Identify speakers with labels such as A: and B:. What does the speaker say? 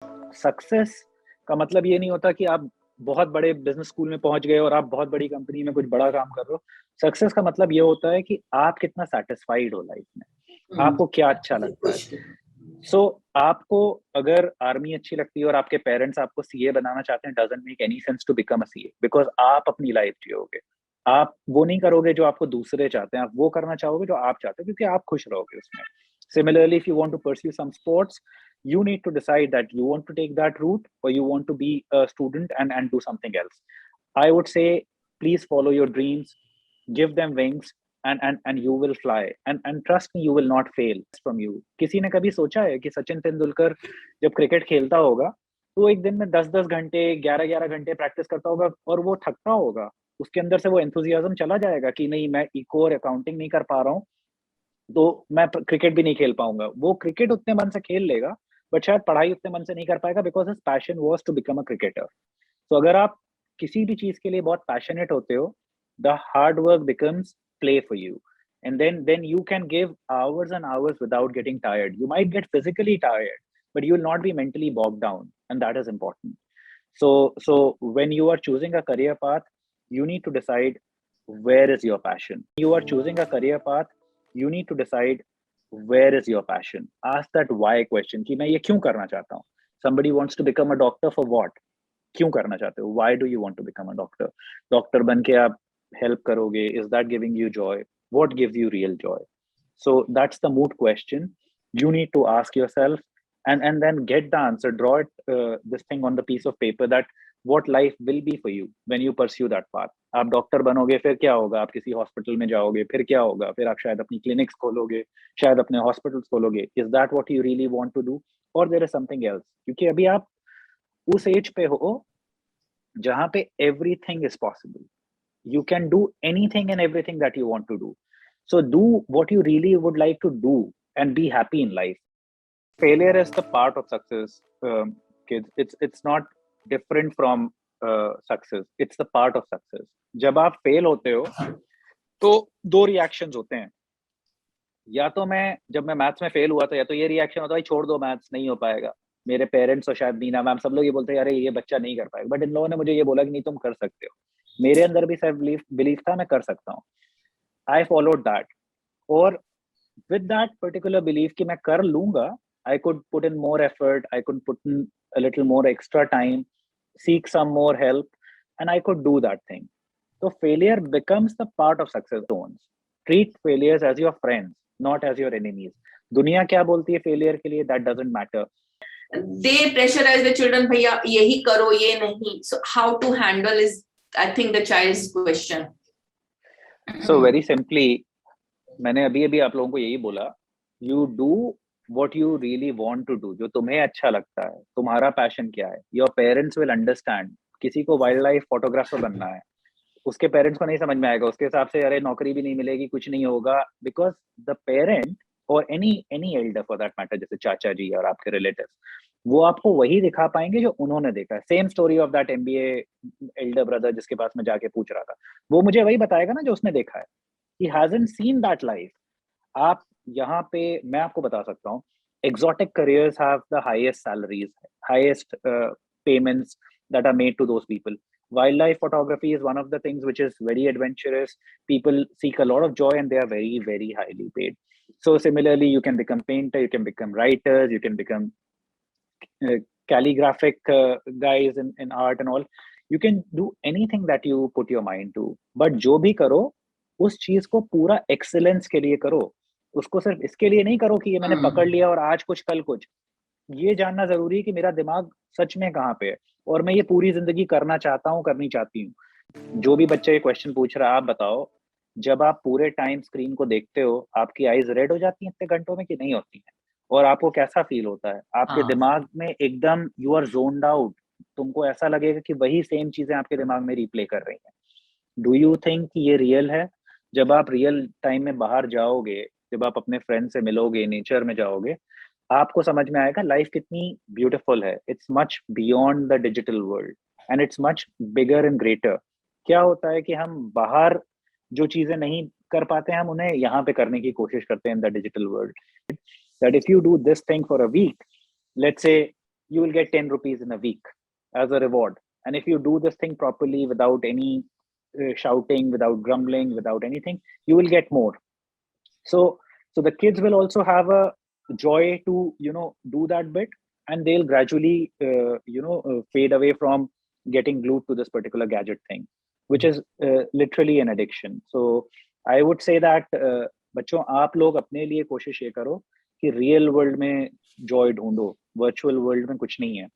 A: Success का मतलब ये नहीं होता कि आप बहुत बड़े बिज़नेस स्कूल में पहुँच गए और आप बहुत बड़ी कंपनी में कुछ बड़ा काम कर रहे हो। सक्सेस का मतलब ये होता है कि आप कितना सैटिस्फाइड हो लाइफ़ में, आपको क्या अच्छा लगता है।
B: खुश।
A: सो आपको अगर आर्मी अच्छी लगती है और आपके पेरेंट्स आपको सीए बनाना चाहते हैं, doesn't make any sense to become a CA, because आप अपनी लाइफ़ जियोगे। आप वो नहीं करोगे जो आपको दूसरे चाहते हैं, आप वो करना चाहोगे जो आप चाहते हो क्योंकि आप खुश रहोगे उसमें। Similarly, if you want to pursue some sports, you need to decide that you want to take that route or you want to be a student and do something else. I would say, please follow your dreams, give them wings, and you will fly. And trust me, you will not fail from you. किसी ने कभी सोचा है कि सचिन तेंदुलकर जब cricket खेलता होगा, तो वो एक दिन में 10-10 घंटे, 11-11 घंटे प्रैक्टिस करता होगा और वो थकता होगा। उसके अंदर से वो एंथुसियाज़्म चला जाएगा कि नहीं, मैं इको और अकाउंटिंग नहीं कर पा रहा हूँ, तो मैं क्रिकेट भी नहीं खेल पाऊँगा। वो क्रिकेट उतने मन से खेल लेगा, बट शायद पढ़ाई उतने मन से नहीं कर पाएगा because his passion was to become a cricketer. तो अगर आप किसी भी चीज़ के लिए बहुत पैशनेट होते हो, the hard work becomes play for you and then you can give hours and hours without getting tired. You might get physically tired, but you will not be mentally bogged down and that is important. So when you are choosing a career path, you need to decide where is your passion. You are choosing a career path, you need to decide where is your passion. Ask that why question कि मैं ये क्यों करना चाहता हूँ. Somebody wants to become a doctor for what? क्यों करना चाहते हो? Why do you want to become a doctor? Doctor बन के आप हेल्प करोगे, is that giving you joy? What gives you real joy? So that's the moot question. You need to ask yourself and then get the answer. Draw it this thing on the piece of paper that what life will be for you when you pursue that path. आप doctor बनोगे फिर क्या होगा? आप किसी hospital में जाओगे फिर क्या होगा? फिर आप शायद अपनी क्लिनिक्स खोलोगे, शायद अपने हॉस्पिटल्स खोलोगे. Is that what you really want to do? Or there is something else? क्योंकि अभी आप उस एज पे हो जहाँ पे everything is possible. You can do anything and everything that you want to do. So do what you really would like to do and be happy in life. Failure is the part of success, kids. It's not different from success. It's the part of success. जब आप fail होते हो, तो दो reactions होते हैं. या तो मैं जब मैं मैथ्स में फेल हुआ था, या तो ये रिएक्शन होता है, छोड़ दो मैथ्स नहीं हो पाएगा। मेरे पेरेंट्स और शायद बीना मैम सब लोग ये बोलते हैं, अरे ये बच्चा नहीं कर पाएगा, बट इन लोगों ने मुझे ये बोला कि नहीं तुम कर सकते हो। मेरे अंदर भी सेल्फ बिलीफ था, मैं कर सकता हूँ। आई फॉलोड दैट, और विद दैट पर्टिकुलर बिलीफ कि मैं कर लूंगा, I could put in more effort, I could put in a little more extra time, seek some more help, and I could do that thing. So failure becomes the part of success zones. Treat failures as your friends, not as your enemies. दुनिया क्या बोलती है failure के लिए, that doesn't matter.
B: They pressurize the children, भैया यही करो, ये नहीं. So how to handle is, I think, the child's question.
A: So very simply, मैंने अभी अभी आप लोगों को यही बोला, you do what you really want to do, जो तुम्हें अच्छा लगता है, तुम्हारा पैशन क्या है. Your parents will understand. किसी को वाइल्ड लाइफ फोटोग्राफर बनना है, उसके पेरेंट्स को नहीं समझ में आएगा, उसके हिसाब से अरे नौकरी भी नहीं मिलेगी, कुछ नहीं होगा, बिकॉज द पेरेंट और any Elder for that matter, जैसे चाचा जी और आपके रिलेटिव्स, वो आपको वही दिखा पाएंगे जो उन्होंने देखा है. Same story of that MBA Elder brother जिसके पास मैं जाके पूछ रहा था, वो मुझे वही बताएगा ना जो उसने देखा है. He hasn't seen that life. आप यहाँ पे मैं आपको बता सकता हूँ, exotic careers have the highest salaries, highest payments that are made to those people. Wildlife photography is one of the things which is very adventurous. People seek a lot of joy and they are very, very highly paid. So similarly, you can become painter, you can become writers, you can become calligraphic guys in art and all. You can do anything that you put your mind to. But जो भी करो, उस चीज को पूरा excellence के लिए करो. उसको सिर्फ इसके लिए नहीं करो कि ये मैंने पकड़ लिया और आज कुछ कल कुछ. ये जानना जरूरी है कि मेरा दिमाग सच में कहाँ पे है और मैं ये पूरी जिंदगी करना चाहता हूँ, करनी चाहती हूँ. जो भी बच्चा ये क्वेश्चन पूछ रहा है, आप बताओ, जब आप पूरे टाइम स्क्रीन को देखते हो, आपकी आईज रेड हो जाती हैं इतने घंटों में कि नहीं होती हैं? और आपको कैसा फील होता है? आपके दिमाग में एकदम यू आर जोन्ड आउट. तुमको ऐसा लगेगा कि वही सेम चीजें आपके दिमाग में रिप्ले कर रही हैं. डू यू थिंक कि ये रियल है? जब आप रियल टाइम में बाहर जाओगे, जब आप अपने फ्रेंड से मिलोगे, नेचर में जाओगे, आपको समझ में आएगा लाइफ कितनी ब्यूटीफुल है. It's much beyond the digital world and it's much bigger and greater. क्या होता है कि हम बाहर जो चीजें नहीं कर पाते हैं, हम उन्हें यहाँ पे करने की कोशिश करते हैं in the digital world. That if you do this thing for a week, let's say you will get 10 rupees in a week as a reward. And if you do this thing properly without any shouting, without grumbling, without anything, you will get more. So the kids will also have a joy to do that bit, and they'll gradually fade away from getting glued to this particular gadget thing, which is literally an addiction. So I would say that बच्चों आप लोग अपने लिए कोशिश ये करो कि real world में जॉय ढूंढो, वर्चुअल वर्ल्ड में कुछ नहीं है.